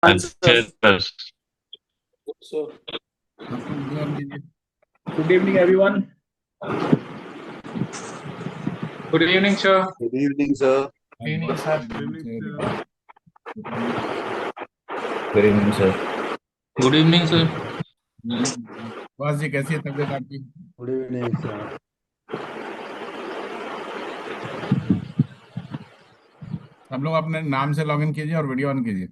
अच्छे answers. दस। So, आपको वीडियो ऑन कीजिए। Good evening, everyone. Good evening, sir. good evening, sir. Good evening, sir. Good evening, sir. Good evening, sir. बस जी, कैसी है तबीयत आपकी? Good evening, sir. सब लोग अपने नाम से लॉगिन कीजिए और वीडियो ऑन कीजिए।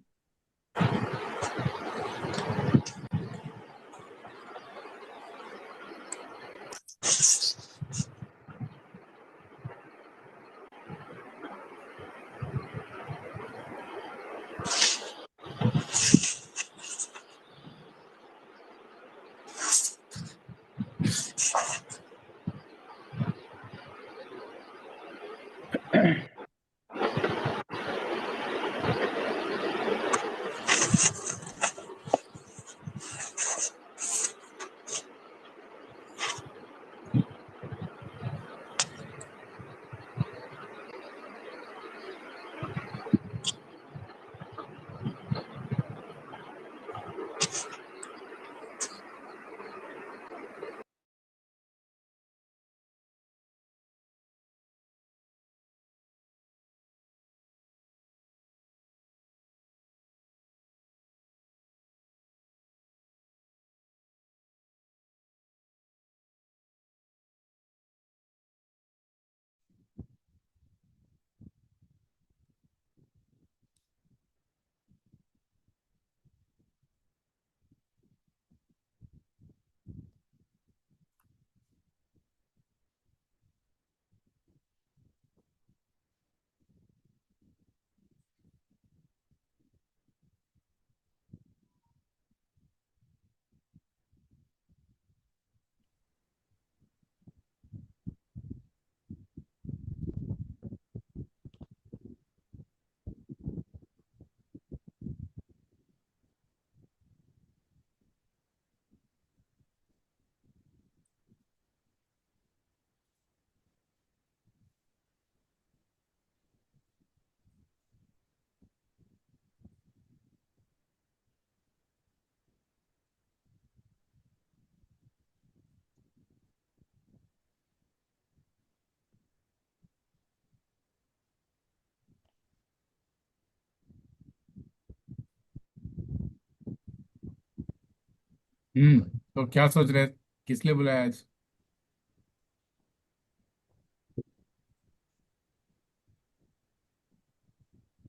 तो क्या सोच रहे हैं? किस लिए बुलाया आज?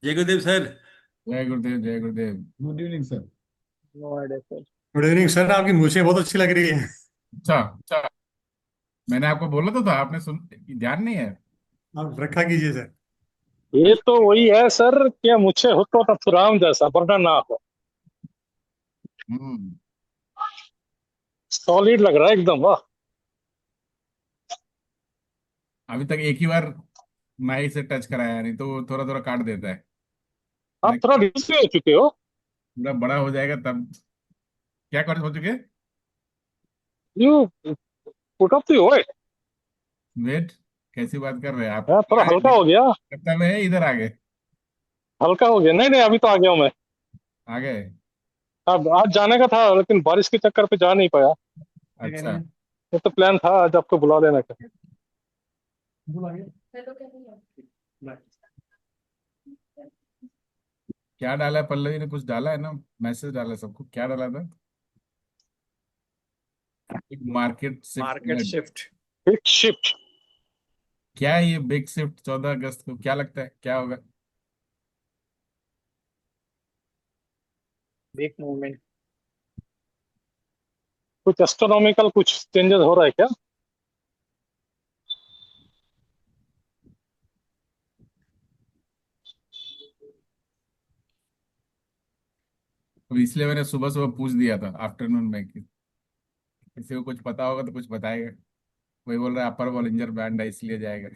जय गुरुदेव सर। जय गुरुदेव, जय गुरुदेव। Good evening, sir. No idea, sir. Good evening sir, आपकी मूछें बहुत अच्छी लग रही है। अच्छा अच्छा, मैंने आपको बोला तो था, आपने सुन ध्यान नहीं है? आप रखा कीजिए सर। ये तो वही है सर, क्या मुझे हो तो राम जैसा, वरना ना हो। हम्म सॉलिड लग रहा है एकदम, वाह। अभी तक एक ही बार माइक से टच कराया, नहीं तो वो थोड़ा थोड़ा काट देता है। आप थोड़ा रिलीज भी हो चुके हो। पूरा बड़ा हो जाएगा तब। क्या कर हो चुके? You put off the weight. Weight? कैसी बात कर रहे हैं आप? थोड़ा हल्का हो गया। लगता में है इधर आ गए। हल्का हो गया, नहीं नहीं, अभी तो आ गया हूँ मैं। आ गए? अब आज जाने का था, लेकिन बारिश के चक्कर पे जा नहीं पाया। अच्छा। ये तो प्लान था आज आपको बुला लेने का। क्या डाला है पल्लवी ने? कुछ डाला है ना, मैसेज डाला है सबको, क्या डाला था? Market Market shift. shift. Big shift. क्या है ये बिग शिफ्ट? 14 अगस्त को क्या लगता है क्या होगा? Big movement. कुछ एस्ट्रोनॉमिकल कुछ चेंजेस हो रहा है क्या? तो इसलिए मैंने सुबह सुबह पूछ दिया था आफ्टरनून में कि किसी को कुछ पता होगा तो कुछ बताएगा। वही बोल रहा है अपर बॉलिंजर बैंड है इसलिए जाएगा।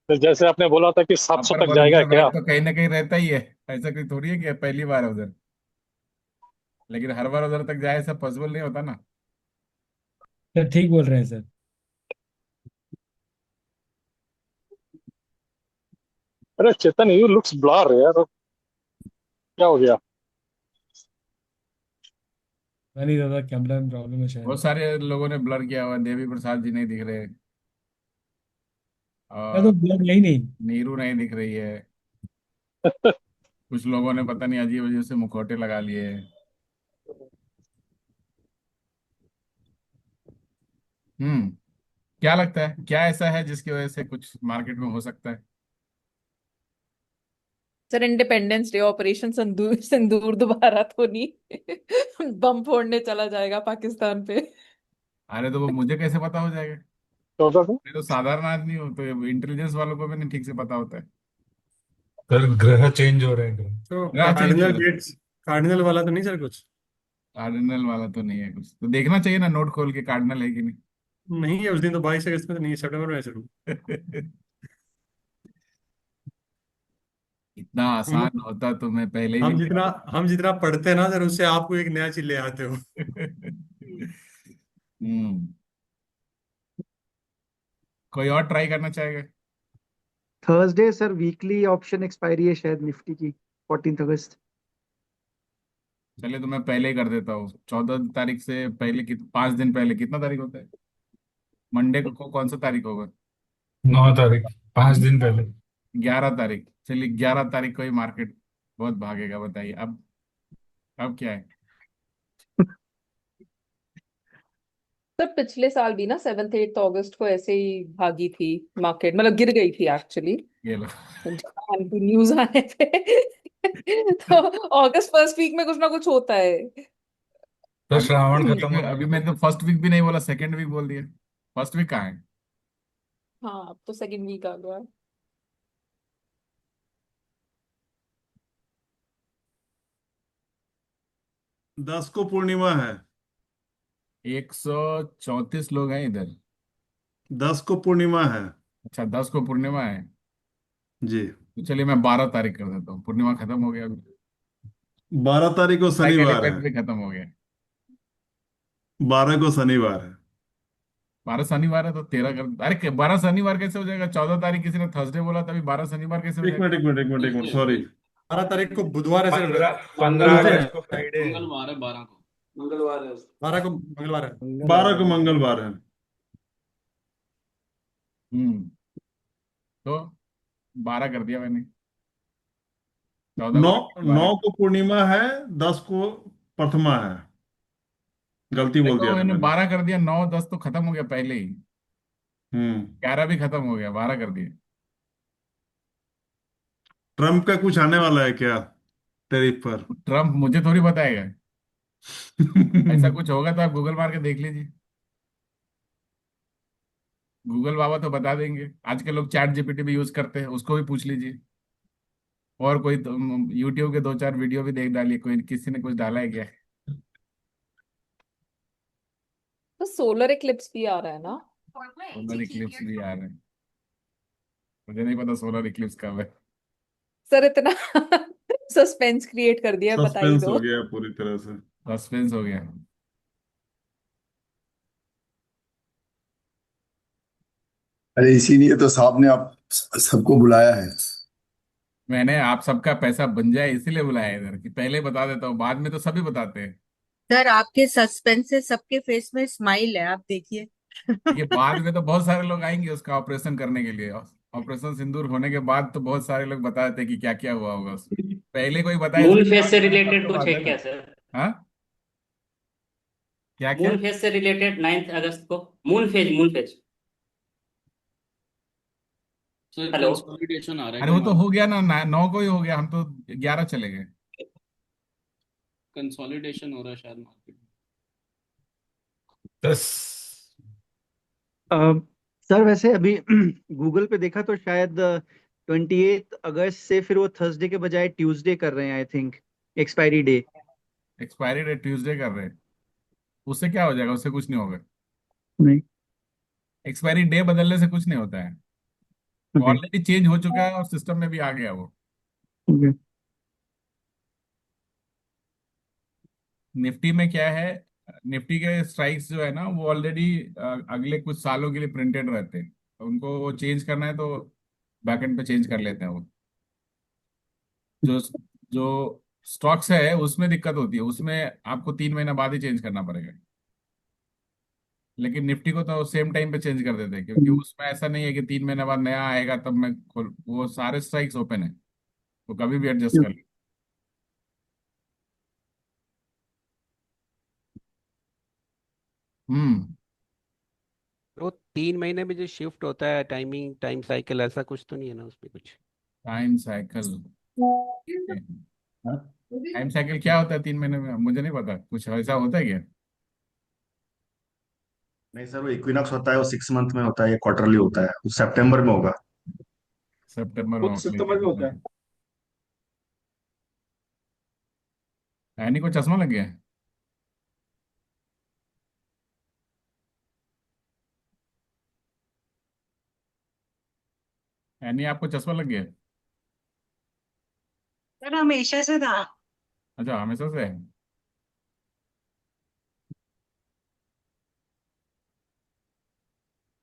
तो जैसे आपने बोला था कि 700 अपर तक जाएगा बॉलिंजर क्या? बैंड तो कहीं ना कहीं रहता ही है। ऐसा कोई थोड़ी है कि पहली बार है उधर। लेकिन हर बार उधर तक जाए सब पॉसिबल नहीं होता ना। सर ठीक बोल रहे हैं सर। अरे चेतन, यू लुक्स ब्लर यार, क्या हो गया? नहीं दादा, कैमरा में प्रॉब्लम है शायद। बहुत सारे लोगों ने ब्लर किया हुआ है। देवी प्रसाद जी नहीं दिख रहे, मैं तो और ब्लर नहीं नहीं। नीरू नहीं दिख रही है। कुछ लोगों ने पता नहीं अजीब अजीब से मुखौटे लगा लिए हैं। हम्म। क्या लगता है, क्या ऐसा है जिसकी वजह से कुछ मार्केट में हो सकता है? सर, इंडिपेंडेंस डे ऑपरेशन सिंदूर सिंदूर दोबारा तो नहीं बम फोड़ने चला जाएगा पाकिस्तान पे? अरे तो वो मुझे कैसे पता हो जाएगा? चौदह को। मैं तो साधारण आदमी हूँ, तो इंटेलिजेंस वालों को भी नहीं ठीक से पता होता है। सर ग्रह चेंज हो रहे हैं ग्रह। तो क्या चेंज हो कार्डिनल रहा है? गेट्स, कार्डिनल वाला तो नहीं सर कुछ? कार्डिनल वाला तो नहीं है कुछ, तो देखना चाहिए ना नोट खोल के कार्डिनल है कि नहीं है उस दिन तो 22 अगस्त में तो नहीं है, सितंबर में है सर। नहीं। इतना हम आसान होता तो मैं पहले ही हम लिख जितना हम जितना पढ़ते हैं ना सर, उससे आपको एक नया चीज ले आते हो। हम्म। कोई और ट्राई करना चाहेगा? Thursday sir weekly option expiry है शायद निफ्टी की, 14 अगस्त। चलिए तो मैं पहले ही कर देता हूँ। 14 तारीख से पहले 5 दिन पहले कितना तारीख होता है? मंडे को कौन सा तारीख होगा? 9 तारीख, 5 दिन पहले। 11 तारीख। चलिए 11 तारीख को ही मार्केट बहुत भागेगा, बताइए अब क्या है? सर, पिछले साल भी ना 7th 8th अगस्त को ऐसे ही भागी थी मार्केट, मतलब गिर गई थी एक्चुअली, ये लो। न्यूज आने पे। तो अगस्त फर्स्ट वीक में कुछ ना कुछ होता है। तो अभी श्रावण खत्म होने अभी वाला मैं तो फर्स्ट वीक भी नहीं बोला, सेकेंड वीक बोल दिया। फर्स्ट वीक कहाँ है? हाँ, अब तो सेकंड वीक आ गया। 10 को पूर्णिमा है। 134 लोग हैं इधर। 10 को पूर्णिमा है। अच्छा, 10 को पूर्णिमा है। जी। तो चलिए मैं 12 तारीख कर देता हूँ, पूर्णिमा खत्म हो गया अभी। 12 तारीख को साइकिल शनिवार है। इफेक्ट भी खत्म हो गया। 12 को शनिवार है। 12 शनिवार है तो 13 कर, अरे 12 शनिवार कैसे हो जाएगा? 14 तारीख किसी ने थर्सडे बोला था, अभी 12 शनिवार कैसे हो एक जाएगा? मिनट एक मिनट एक मिनट एक मिनट, सॉरी। 12 तारीख को बुधवार है सर। 15 ट्यूसडे अगस्त है। को फ्राइडे है। मंगलवार है 12 को। 12 को मंगलवार है। 12 को मंगलवार है। हम्म। तो 12 कर दिया मैंने। 14 को 9, रख दिया 9 12। को पूर्णिमा है। 10 को प्रथमा है। गलती बोल देखो दिया था मैंने मैंने। 12 कर दिया, 9 10 तो खत्म हो गया पहले ही। हम्म। 11 भी खत्म हो गया, 12 कर दिए। ट्रम्प का कुछ आने वाला है क्या टैरिफ पर? ट्रम्प मुझे थोड़ी बताएगा। ऐसा कुछ होगा तो आप गूगल मार के देख लीजिए। गूगल बाबा तो बता देंगे। आजकल लोग चैट जीपीटी भी यूज करते हैं, उसको भी पूछ लीजिए। और कोई तो यूट्यूब के 2 4 वीडियो भी देख डालिए, कोई किसी ने कुछ डाला है क्या? तो सोलर इक्लिप्स भी आ रहा है ना? सोलर इक्लिप्स भी आ रहे हैं। मुझे नहीं पता सोलर इक्लिप्स कब है। सर, इतना सस्पेंस क्रिएट कर दिया है, बता ही सस्पेंस दो। हो गया पूरी तरह से। सस्पेंस हो गया। अरे इसीलिए तो साहब ने आप सबको बुलाया है। मैंने आप सबका पैसा बन जाए इसीलिए बुलाया इधर, कि पहले बता देता हूँ, बाद में तो सभी बताते हैं। सर, आपके सस्पेंस से सबके फेस में स्माइल है, आप देखिए। ये बाद में तो बहुत सारे लोग आएंगे उसका ऑपरेशन करने के लिए। ऑपरेशन सिंदूर होने के बाद तो बहुत सारे लोग बता देते हैं कि क्या क्या हुआ होगा उसमें। पहले कोई बताए मून इसके फेज बाद से तो सब रिलेटेड तो कुछ बात है है क्या ना। सर? हाँ, क्या क्या? मून फेज से रिलेटेड 9 अगस्त को। Moon phase. Sir hello. Consolidation आ रहा है अरे क्या वो तो हो मार्केट? गया ना, 9 को ही हो गया, हम तो 11 चले गए। कंसोलिडेशन हो रहा है शायद मार्केट में। 10। सर वैसे अभी गूगल पे देखा तो शायद 28 अगस्त से फिर वो थर्सडे के बजाय ट्यूसडे कर रहे हैं I think, expiry day. Expiry date Tuesday कर रहे हैं। उससे क्या हो जाएगा? उससे कुछ नहीं होगा। नहीं। एक्सपायरी डे बदलने से कुछ नहीं होता है। ओके। ऑलरेडी चेंज हो चुका है और सिस्टम में भी आ गया वो। ओके। निफ्टी में क्या है, निफ्टी के स्ट्राइक्स जो है ना वो ऑलरेडी अगले कुछ सालों के लिए प्रिंटेड रहते हैं, तो उनको वो चेंज करना है तो बैकएंड पे चेंज कर लेते हैं वो। जो जो स्टॉक्स है उसमें दिक्कत होती है, उसमें आपको 3 महीना बाद ही चेंज करना पड़ेगा। लेकिन निफ्टी को तो सेम टाइम पे चेंज कर देते हैं, क्योंकि उसमें ऐसा नहीं है कि 3 महीने बाद नया आएगा तब मैं खोल, वो सारे स्ट्राइक्स ओपन है, वो कभी भी एडजस्ट कर ले। हम्म। वो 3 महीने में जो शिफ्ट होता है टाइमिंग टाइम साइकिल ऐसा कुछ तो नहीं है ना उसमें कुछ? टाइम साइकिल, टाइम साइकिल क्या होता है 3 महीने में, मुझे नहीं पता, कुछ ऐसा होता है क्या? नहीं सर, वो इक्विनॉक्स होता है, वो 6 मंथ में होता है, ये क्वार्टरली होता है, वो सितंबर में होगा। सितंबर खुद में सितंबर में होता है। ऐनी को चश्मा लग गया है? ऐनी आपको चश्मा लग गया है? सर हमेशा से था। अच्छा, हमेशा से है।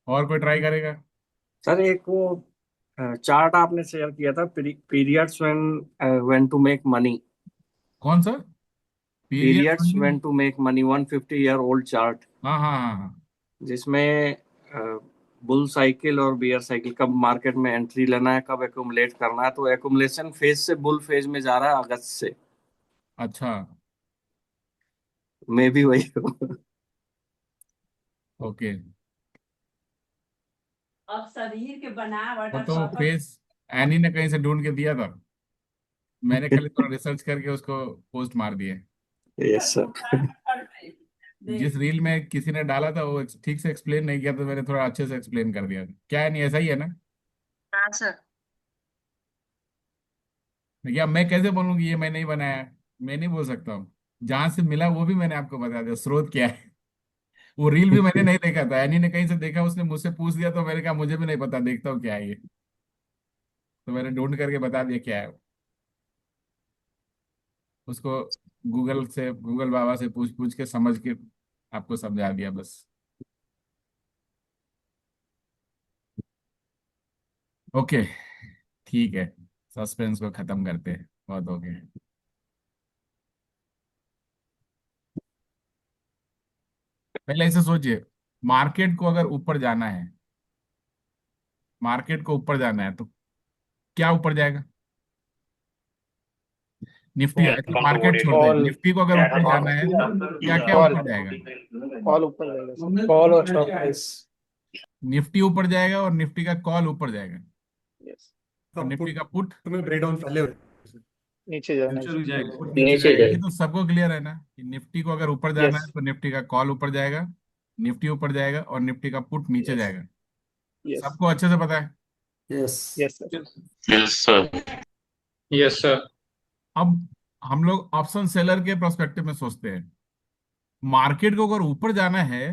और कोई ट्राई करेगा? सर एक वो चार्ट आपने शेयर किया था, periods when to make money. कौन सा? Period periods funding? When to make money, 150 year old chart, हाँ हाँ हाँ हाँ। जिसमें बुल साइकिल और बियर साइकिल, कब मार्केट में एंट्री लेना है, कब एक्यूमुलेट करना है। तो एक्यूमुलेशन फेज से बुल फेज में जा रहा है अगस्त से। अच्छा। मैं भी वही हूँ। ओके। अब शरीर के बनावट वो और तो शकल। फेस एनी ने कहीं से ढूंढ के दिया था, मैंने खाली थोड़ा रिसर्च करके उसको पोस्ट मार दिया। Yes sir. जिस रील में किसी ने डाला था वो ठीक से एक्सप्लेन नहीं किया, तो मैंने थोड़ा अच्छे से एक्सप्लेन कर दिया। क्या है, नहीं ऐसा ही है ना? हाँ सर। या मैं कैसे बोलूँ कि ये मैं नहीं बनाया? मैं नहीं बोल सकता हूँ। जहां से मिला वो भी मैंने आपको बता दिया, स्रोत क्या है। वो रील भी मैंने नहीं देखा था, एनी ने कहीं से देखा, उसने मुझसे पूछ दिया, तो मैंने कहा मुझे भी नहीं पता, देखता हूँ क्या है ये। तो मैंने ढूंढ करके बता दिया क्या है। उसको गूगल बाबा से पूछ पूछ के समझ के आपको समझा दिया बस। ओके, ठीक है। सस्पेंस को खत्म करते हैं, बहुत हो गया। पहले ऐसे सोचिए, मार्केट को अगर ऊपर जाना है, मार्केट को ऊपर जाना है तो क्या ऊपर जाएगा? निफ्टी, अच्छा मार्केट छोड़ते हैं, कॉल निफ्टी को अगर ऊपर जाना है तो क्या क्या कॉल ऊपर जाएगा? कॉल ऊपर जाएगा, कॉल और स्टॉक प्राइस। निफ्टी ऊपर जाएगा और निफ्टी का कॉल ऊपर जाएगा, यस। और निफ्टी का पुट तुम्हें ब्रेक डाउन पहले हो नीचे जाना फ्यूचर भी जाएगा। पुट नीचे जाएगा। ये तो सबको क्लियर है ना कि निफ्टी को अगर ऊपर जाना है यस तो निफ्टी का कॉल ऊपर जाएगा, निफ्टी ऊपर जाएगा, और निफ्टी का पुट नीचे यस जाएगा। यस सबको अच्छे से पता है। Yes. Yes sir. Yes sir. Yes sir. अब हम लोग ऑप्शन सेलर के प्रोस्पेक्टिव में सोचते हैं, मार्केट को अगर ऊपर जाना है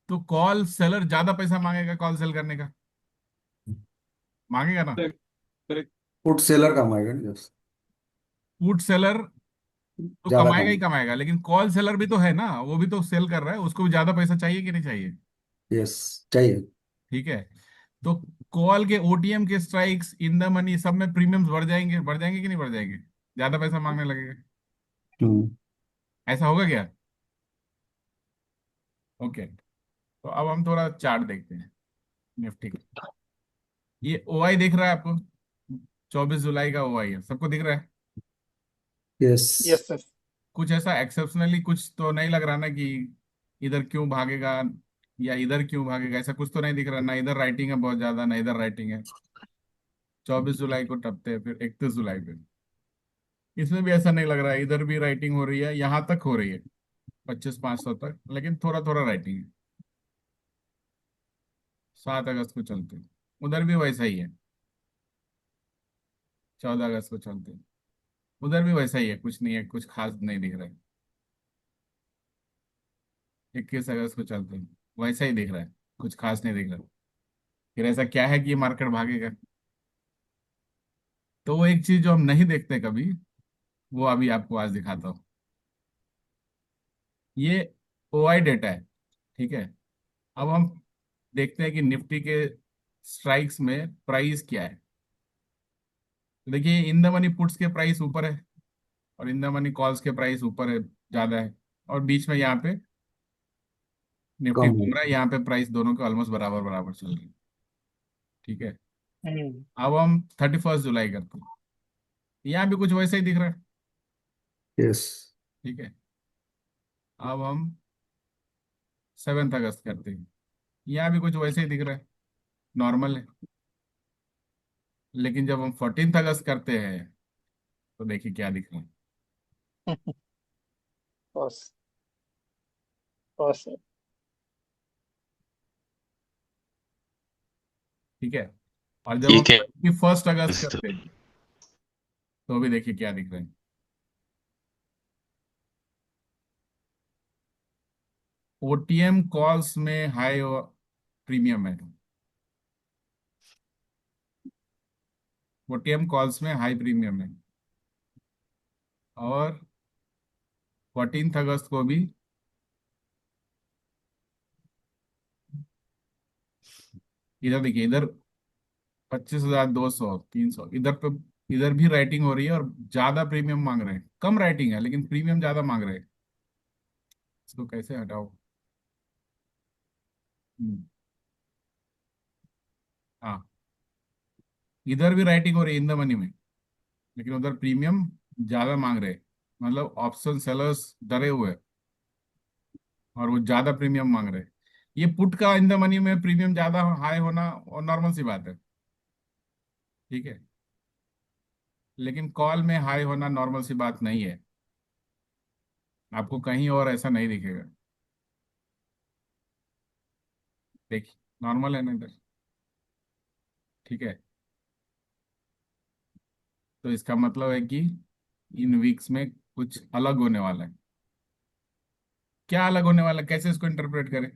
तो कॉल सेलर ज्यादा पैसा मांगेगा, कॉल सेल करने का मांगेगा ना? पुट सेलर कमाएगा ना, यस। पुट सेलर तो ज्यादा कमाएगा ही कमाएगा। कमाएगा, लेकिन कॉल सेलर भी तो है ना, वो भी तो सेल कर रहा है, उसको भी ज्यादा पैसा चाहिए कि नहीं चाहिए? यस, चाहिए। ठीक है। तो कॉल के ओटीएम के स्ट्राइक्स इन द मनी सब में प्रीमियम्स बढ़ जाएंगे कि नहीं बढ़ जाएंगे? ज्यादा पैसा मांगने लगेगा। हम्म। ऐसा होगा क्या? ओके, तो अब हम थोड़ा चार्ट देखते हैं निफ्टी का। ये ओआई दिख रहा है आपको? 24 जुलाई का ओआई है, सबको दिख रहा है? यस। Yes sir. कुछ ऐसा एक्सेप्शनली कुछ तो नहीं लग रहा ना कि इधर क्यों भागेगा या इधर क्यों भागेगा, ऐसा कुछ तो नहीं दिख रहा ना? इधर राइटिंग है बहुत ज्यादा, ना इधर राइटिंग है। 24 जुलाई को टपते हैं, फिर 31 जुलाई पे इसमें भी ऐसा नहीं लग रहा है, इधर भी राइटिंग हो रही है, यहाँ तक हो रही है 25,500 तक, लेकिन थोड़ा थोड़ा राइटिंग है। 7 अगस्त को चलते हैं, उधर भी वैसा ही है। 14 अगस्त को चलते हैं, उधर भी वैसा ही है, कुछ नहीं है, कुछ खास नहीं दिख रहा है। 21 अगस्त को चलते हैं, वैसा ही दिख रहा है, कुछ खास नहीं दिख रहा। फिर ऐसा क्या है कि ये मार्केट भागेगा? तो वो एक चीज जो हम नहीं देखते कभी, वो अभी आपको आज दिखाता हूँ। ये ओआई डेटा है, ठीक है। अब हम देखते हैं कि निफ्टी के स्ट्राइक्स में प्राइस क्या है। देखिए इन द मनी पुट्स के प्राइस ऊपर है और इन द मनी कॉल्स के प्राइस ऊपर है, ज्यादा है, और बीच में यहाँ पे निफ्टी कम है। घूम रहा है, यहाँ पे प्राइस दोनों के ऑलमोस्ट बराबर बराबर चल रही है। ठीक है, हम्म, अब हम 31 जुलाई करते हैं, यहाँ भी कुछ वैसा ही दिख रहा है। यस। ठीक है, अब हम 7 अगस्त करते हैं, यहाँ भी कुछ वैसे ही दिख रहा है, नॉर्मल है। लेकिन जब हम 14 अगस्त करते हैं तो देखिए क्या दिख रहा है। बस बस। ठीक है, और जब हम 21 अगस्त करते हैं तो भी देखिए क्या दिख रहा है। ओटीएम कॉल्स में हाई प्रीमियम है, ओटीएम कॉल्स में हाई प्रीमियम है, और 14 अगस्त को भी इधर देखिए, इधर 25,200 300 इधर पे, इधर भी राइटिंग हो रही है और ज्यादा प्रीमियम मांग रहे हैं, कम राइटिंग है लेकिन प्रीमियम ज्यादा मांग रहे हैं। इसको कैसे हटाओ? हम्म, हाँ, इधर भी राइटिंग हो रही है इन द मनी में, लेकिन उधर प्रीमियम ज्यादा मांग रहे हैं, मतलब ऑप्शन सेलर्स डरे हुए हैं और वो ज्यादा प्रीमियम मांग रहे हैं। ये पुट का इन द मनी में प्रीमियम ज्यादा हाई होना और नॉर्मल सी बात है। ठीक है, लेकिन कॉल में हाई होना नॉर्मल सी बात नहीं है, आपको कहीं और ऐसा नहीं दिखेगा। देखिए नॉर्मल है ना इधर। ठीक है, तो इसका मतलब है कि इन वीक्स में कुछ अलग होने वाला है। क्या अलग होने वाला है, कैसे इसको इंटरप्रेट करें?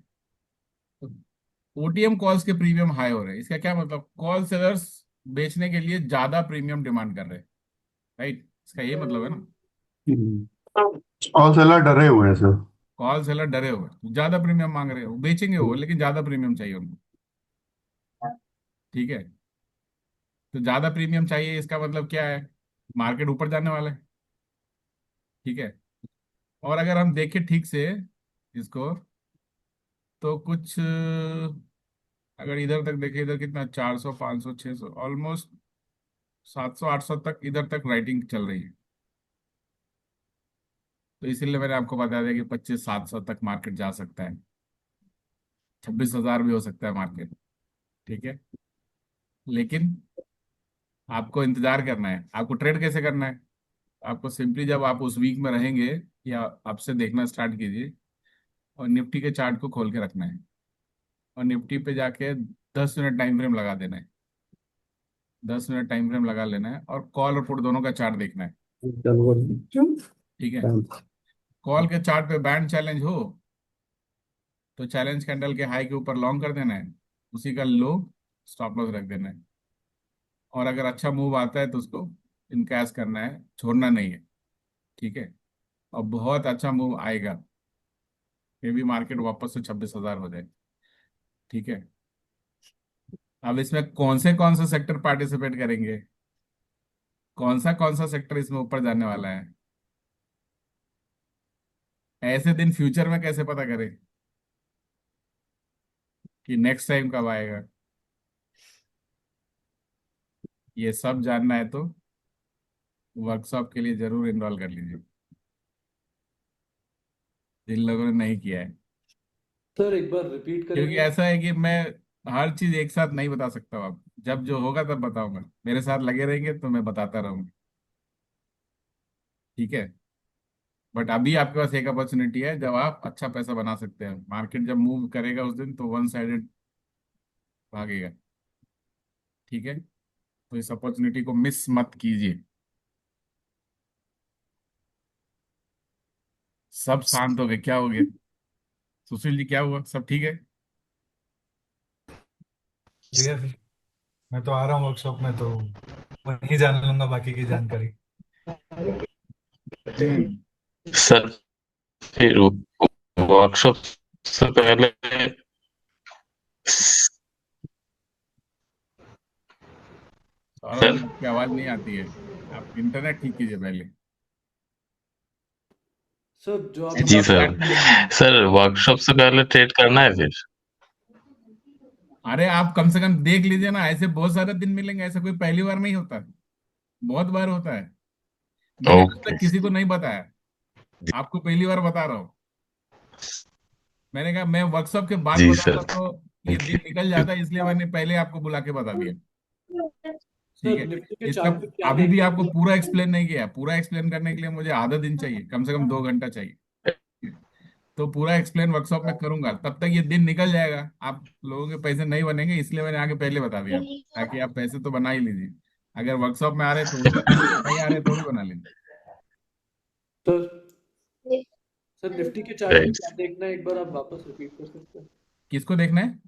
ओटीएम कॉल्स के प्रीमियम हाई हो रहे हैं, इसका क्या मतलब? कॉल सेलर्स बेचने के लिए ज्यादा प्रीमियम डिमांड कर रहे हैं, राइट? इसका ये मतलब है ना, और सेलर डरे हुए हैं सर। कॉल सेलर डरे हुए हैं, ज्यादा प्रीमियम मांग रहे हैं, वो बेचेंगे वो, लेकिन ज्यादा प्रीमियम चाहिए उनको। ठीक है, तो ज्यादा प्रीमियम चाहिए, इसका मतलब क्या है? मार्केट ऊपर जाने वाला है। ठीक है, और अगर हम देखें ठीक से इसको, तो कुछ अगर इधर तक देखें, इधर कितना, 400 500 600 ऑलमोस्ट 700 800 तक इधर तक राइटिंग चल रही है। तो इसीलिए मैंने आपको बता दिया कि 25,700 तक मार्केट जा सकता है, 26,000 भी हो सकता है मार्केट। ठीक है, लेकिन आपको इंतजार करना है। आपको ट्रेड कैसे करना है? आपको सिंपली जब आप उस वीक में रहेंगे, या अब से देखना स्टार्ट कीजिए, और निफ्टी के चार्ट को खोल के रखना है, और निफ्टी पे जाके 10 मिनट टाइम फ्रेम लगा देना है, 10 मिनट टाइम फ्रेम लगा लेना है, और कॉल और पुट दोनों का चार्ट देखना है। ठीक है, कॉल के चार्ट पे बैंड चैलेंज हो तो चैलेंज कैंडल के हाई के ऊपर लॉन्ग कर देना है, उसी का लो स्टॉप लॉस रख देना है, और अगर अच्छा मूव आता है तो उसको इनकैश करना है, छोड़ना नहीं है। ठीक है, और बहुत अच्छा मूव आएगा, फिर भी मार्केट वापस से 26,000 हो जाए। ठीक है, अब इसमें कौन से सेक्टर पार्टिसिपेट करेंगे, कौन सा सेक्टर इसमें ऊपर जाने वाला है, ऐसे दिन फ्यूचर में कैसे पता करें कि नेक्स्ट टाइम कब आएगा? ये सब जानना है तो वर्कशॉप के लिए जरूर इनरोल कर लीजिए, जिन लोगों ने नहीं किया है। सर एक बार रिपीट क्योंकि करेंगे? ऐसा है कि मैं हर चीज एक साथ नहीं बता सकता हूँ, अब जब जो होगा तब बताऊंगा, मेरे साथ लगे रहेंगे तो मैं बताता रहूंगा। ठीक है, बट अभी आपके पास एक अपॉर्चुनिटी है जब आप अच्छा पैसा बना सकते हैं। मार्केट जब मूव करेगा उस दिन तो वन साइडेड भागेगा। ठीक है, तो इस अपॉर्चुनिटी को मिस मत कीजिए। सब शांत हो गए, क्या हो गया? सुशील जी क्या हुआ, सब ठीक है? ठीक है फिर मैं तो आ रहा हूँ वर्कशॉप में, तो वहीं जान लूंगा बाकी की जानकारी। सर फिर वर्कशॉप से पहले सौरभ सर जी आपकी आवाज नहीं आती है, आप इंटरनेट ठीक कीजिए पहले। सर जो आप and G of sir. Chat में लिखना। सर वर्कशॉप से पहले ट्रेड करना है फिर? अरे आप कम से कम देख लीजिए ना, ऐसे बहुत सारे दिन मिलेंगे, ऐसा कोई पहली बार नहीं होता, बहुत बार होता है। मैंने आज ओके। तक किसी को नहीं बताया, आपको पहली बार बता रहा हूँ। मैंने कहा मैं वर्कशॉप के बाद जी बताता सर। तो ये थैंक दिन निकल यू। जाता, इसलिए मैंने पहले आपको बुला के बता दिया। ठीक सर है। निफ्टी के इसका चार्ट पे क्या अभी भी देखना आपको है? पूरा एक्सप्लेन नहीं किया, पूरा एक्सप्लेन करने के लिए मुझे आधा दिन चाहिए, कम से कम 2 घंटा चाहिए। तो पूरा एक्सप्लेन वर्कशॉप में करूंगा, तब तक ये दिन निकल जाएगा, आप लोगों के पैसे नहीं बनेंगे, इसलिए मैंने आगे पहले बता दिया, ताकि आप पैसे तो बना ही लीजिए। अगर वर्कशॉप में आ रहे थोड़ी बना लेंगे, नहीं आ रहे थोड़ी बना लेंगे। सर सर निफ्टी के चार्ट पे राइट। क्या देखना है, एक बार आप वापस रिपीट कर सकते हैं? किसको देखना है?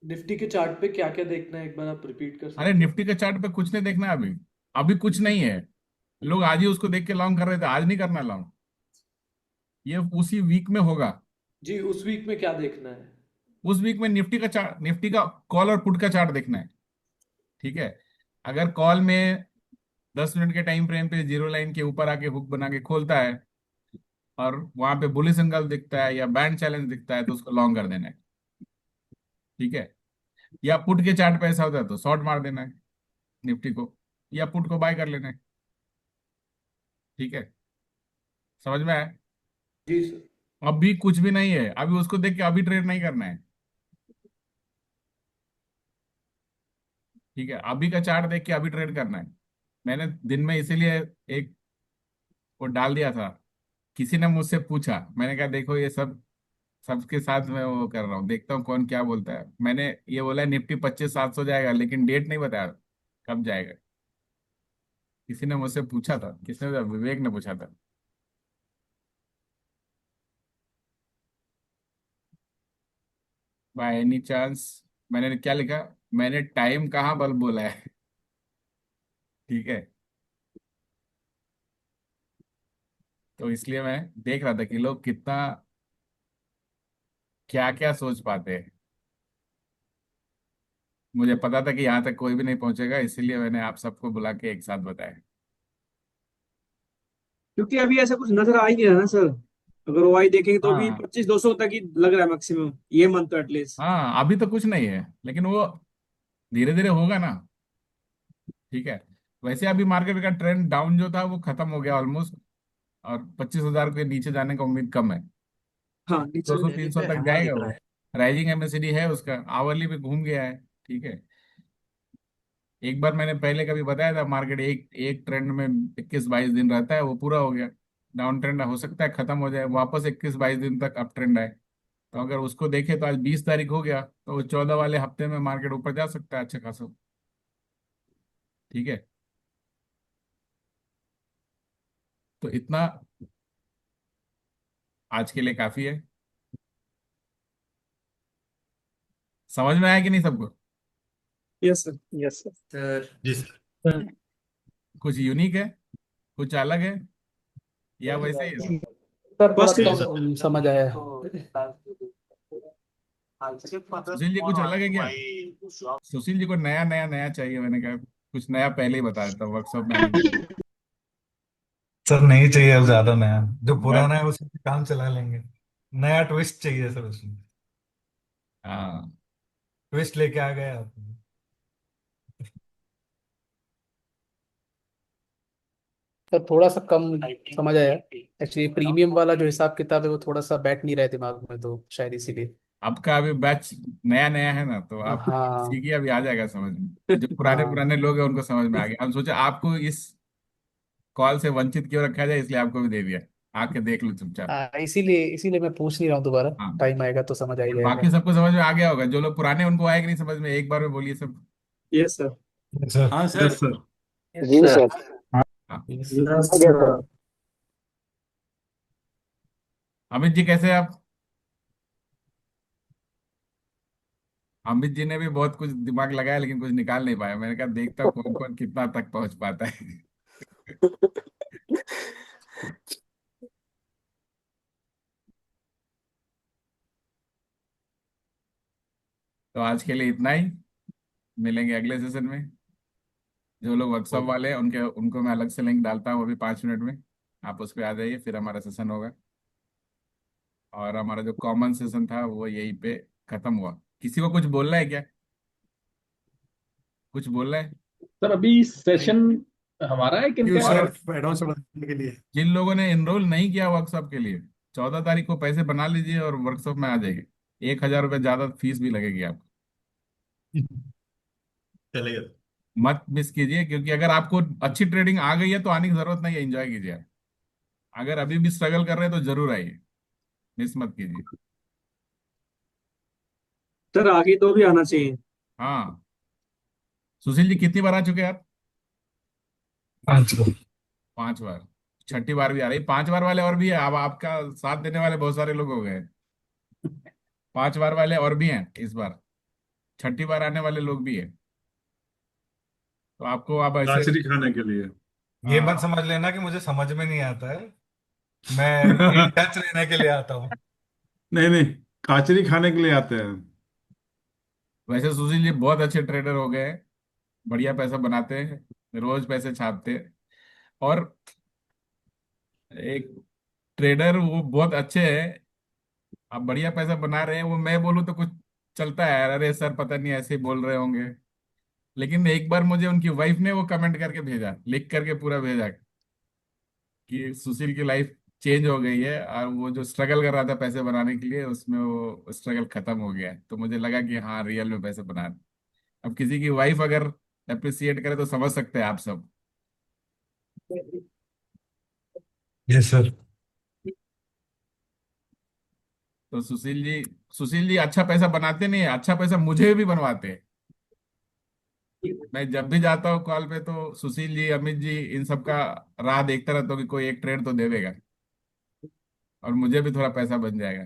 निफ्टी के चार्ट पे क्या क्या देखना है, एक बार आप रिपीट कर अरे सकते हैं? निफ्टी के चार्ट पे कुछ नहीं देखना है अभी, अभी कुछ नहीं है। लोग आज ही उसको देख के लॉन्ग कर रहे थे, आज नहीं करना लॉन्ग, ये उसी वीक में होगा। जी उस वीक में क्या देखना है? उस वीक में निफ्टी का चार्ट, निफ्टी का कॉल और पुट का चार्ट देखना है। ठीक है। अगर कॉल में 10 मिनट के टाइम फ्रेम पे जीरो लाइन के ऊपर आके हुक बना के खोलता है और वहां पे बुलिश सिग्नल दिखता है या बैंड चैलेंज दिखता है, तो उसको लॉन्ग कर देना है। ठीक है। या पुट के चार्ट पे ऐसा होता है तो शॉर्ट मार देना है निफ्टी को, या पुट को बाय कर लेना है। ठीक है। समझ में आया? जी सर। अभी कुछ भी नहीं है, अभी उसको देख के अभी ट्रेड नहीं करना है। ठीक है। अभी का चार्ट देख के अभी ट्रेड करना है। मैंने दिन में इसीलिए एक वो डाल दिया था, किसी ने मुझसे पूछा, मैंने कहा देखो ये सब सबके साथ मैं वो कर रहा हूँ, देखता हूँ कौन क्या बोलता है। मैंने ये बोला निफ्टी 25,700 जाएगा, लेकिन डेट नहीं बताया कब जाएगा। किसी ने मुझसे पूछा था, किसने पूछा? विवेक ने पूछा था। बाय एनी चांस मैंने क्या लिखा? मैंने टाइम कहाँ बल बोला है। ठीक है। तो इसलिए मैं देख रहा था कि लोग कितना क्या क्या सोच पाते हैं। मुझे पता था कि यहाँ तक कोई भी नहीं पहुंचेगा, इसीलिए मैंने आप सबको बुला के एक साथ बताया। क्योंकि अभी ऐसा कुछ नजर आ ही नहीं रहा ना सर। अगर ओआई देखेंगे तो भी हाँ 25-200 तक ही लग रहा है मैक्सिमम ये मंथ तो एटलीस्ट। हाँ, अभी तो कुछ नहीं है, लेकिन वो धीरे धीरे होगा ना। ठीक है। वैसे अभी मार्केट का ट्रेंड डाउन जो था वो खत्म हो गया ऑलमोस्ट, और 25,000 के नीचे जाने का उम्मीद कम है। हाँ दो नीचे सौ रैली तीन सौ पे तक हमारा दिख जाएगा रहा वो। है। राइजिंग एमएससीडी है उसका, आवरली पे घूम गया है। ठीक है। एक बार मैंने पहले कभी बताया था, मार्केट एक एक ट्रेंड में 21-22 दिन रहता है, वो पूरा हो गया। डाउन ट्रेंड हो सकता है खत्म हो जाए, वापस 21-22 दिन तक अप ट्रेंड आए। तो अगर उसको देखें तो आज 20 तारीख हो गया, तो 14 वाले हफ्ते में मार्केट ऊपर जा सकता है अच्छा खासा। ठीक है। तो इतना आज के लिए काफी है। समझ में आया कि नहीं सबको? Yes sir. Yes sir. Sir जी सर। कुछ यूनिक है, कुछ अलग है, या वैसे ही है सब? सर थोड़ा फर्स्ट जी सर। कम समझ आया है। सुशील जी कुछ अलग है क्या? सुशील जी को नया नया नया चाहिए, मैंने कहा कुछ नया पहले ही बता देता हूँ वर्कशॉप में आने के पहले। सर नहीं चाहिए अब ज्यादा नया। जो बस। पुराना है उसी पे काम चला लेंगे। नया ट्विस्ट चाहिए सर उसमें। हाँ। ट्विस्ट लेके आ गए आप। सर थोड़ा सा कम समझ आया। एक्चुअली प्रीमियम वाला जो हिसाब किताब है वो थोड़ा सा बैठ नहीं रहा है दिमाग में, तो शायद इसीलिए। आपका अभी बैच नया नया है ना, तो आप हाँ सीखिए, अभी आ जाएगा समझ में। जो पुराने हाँ पुराने लोग हैं उनको समझ में आ गया, हम सोचा आपको इस कॉल से वंचित क्यों रखा जाए, इसलिए आपको भी दे दिया। आके देख लो चुपचाप। हाँ, इसीलिए इसीलिए मैं पूछ नहीं रहा हूँ दोबारा। हाँ। टाइम आएगा तो समझ आ ही और जाएगा। बाकी सबको समझ में आ गया होगा, जो लोग पुराने उनको आएगा नहीं समझ में, एक बार में बोलिए सब। Yes sir. सर। हाँ यस सर। सर। जी सर। हाँ। आ गया सर। अमित जी कैसे हैं आप? अमित जी ने भी बहुत कुछ दिमाग लगाया, लेकिन कुछ निकाल नहीं पाया। मैंने कहा देखता हूँ कौन कौन कितना तक पहुंच पाता है। तो आज के लिए इतना ही, मिलेंगे अगले सेशन में। जो लोग वर्कशॉप वाले हैं उनके उनको मैं अलग से लिंक डालता हूँ, वो भी 5 मिनट में आप उस पर आ जाइए, फिर हमारा सेशन होगा। और हमारा जो कॉमन सेशन था वो यहीं पे खत्म हुआ। किसी को कुछ बोलना है क्या? कुछ बोलना है? सर अभी सेशन हमारा है क्यों किनका है? सर, एडवांस बढ़ाने के लिए। जिन लोगों ने एनरोल नहीं किया वर्कशॉप के लिए, 14 तारीख को पैसे बना लीजिए और वर्कशॉप में आ जाइए। 1,000 रुपये ज्यादा फीस भी लगेगी आपको। चलेगा। मत मिस कीजिए, क्योंकि अगर आपको अच्छी ट्रेडिंग आ गई है तो आने की जरूरत नहीं है, एंजॉय कीजिए आप। अगर अभी भी स्ट्रगल कर रहे हैं तो जरूर आइए, मिस मत कीजिए। सर आगे तो भी आना चाहिए। हाँ, सुशील जी कितनी बार आ चुके हैं आप? 5 5 बार। छठी बार भी आ रही। 5 बार वाले और भी है, अब आपका साथ देने वाले बहुत सारे लोग हो गए। 5 बार वाले और भी हैं इस बार। छठी बार आने वाले लोग भी हैं। तो आपको अब ऐसे गाजरी खाने के लिए। ये हाँ, मत समझ लेना कि मुझे समझ में नहीं आता है, मैं इन टच रहने के लिए आता हूँ। नहीं नहीं, काचरी खाने के लिए आते हैं। वैसे सुशील जी बहुत अच्छे ट्रेडर हो गए हैं, बढ़िया पैसा बनाते हैं, रोज पैसे छापते हैं। और एक ट्रेडर वो बहुत अच्छे हैं, आप बढ़िया पैसा बना रहे हैं। वो मैं बोलूँ तो कुछ चलता है, अरे सर पता नहीं ऐसे ही बोल रहे होंगे। लेकिन एक बार मुझे उनकी वाइफ ने वो कमेंट करके भेजा, लिख करके पूरा भेजा कि सुशील की लाइफ चेंज हो गई है, और वो जो स्ट्रगल कर रहा था पैसे बनाने के लिए उसमें वो स्ट्रगल खत्म हो गया है। तो मुझे लगा कि हाँ, रियल में पैसे बना रहे। अब किसी की वाइफ अगर अप्रिसिएट करे तो समझ सकते हैं आप सब। Yes sir. तो सुशील जी अच्छा पैसा बनाते नहीं है, अच्छा पैसा मुझे भी बनवाते हैं। मैं जब भी जाता हूँ कॉल पे तो सुशील जी, अमित जी, इन सब का राह देखता रहता हूँ कि कोई एक ट्रेड तो दे देगा और मुझे भी थोड़ा पैसा बन जाएगा।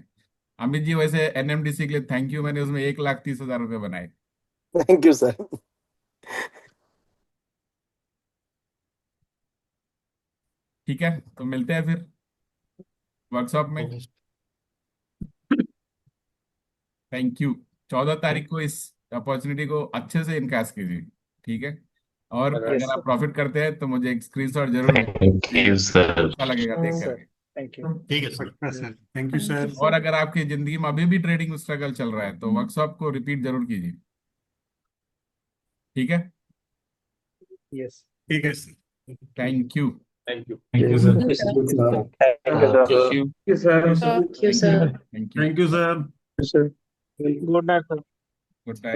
अमित जी वैसे एनएमडीसी के लिए थैंक यू, मैंने उसमें 1,30,000 रुपये बनाए। Thank you sir. ठीक है, तो मिलते हैं फिर वर्कशॉप में। Thank you. 14 तारीख को इस अपॉर्चुनिटी को अच्छे से इनकास कीजिए, ठीक है? और अगर आप प्रॉफिट करते हैं तो मुझे एक स्क्रीनशॉट जरूर थैंक भेजिए, यू सर। अच्छा लगेगा देख सर करके। Thank you. ठीक है सर। Thank you sir. और अगर आपकी जिंदगी में अभी भी ट्रेडिंग स्ट्रगल चल रहा है तो वर्कशॉप को रिपीट जरूर कीजिए, ठीक है? यस ठीक है sir. Thank you. Thank you. Thank you sir. Thank you sir. Thank you, sir. Thank you. Thank you sir. Good night sir. Good night.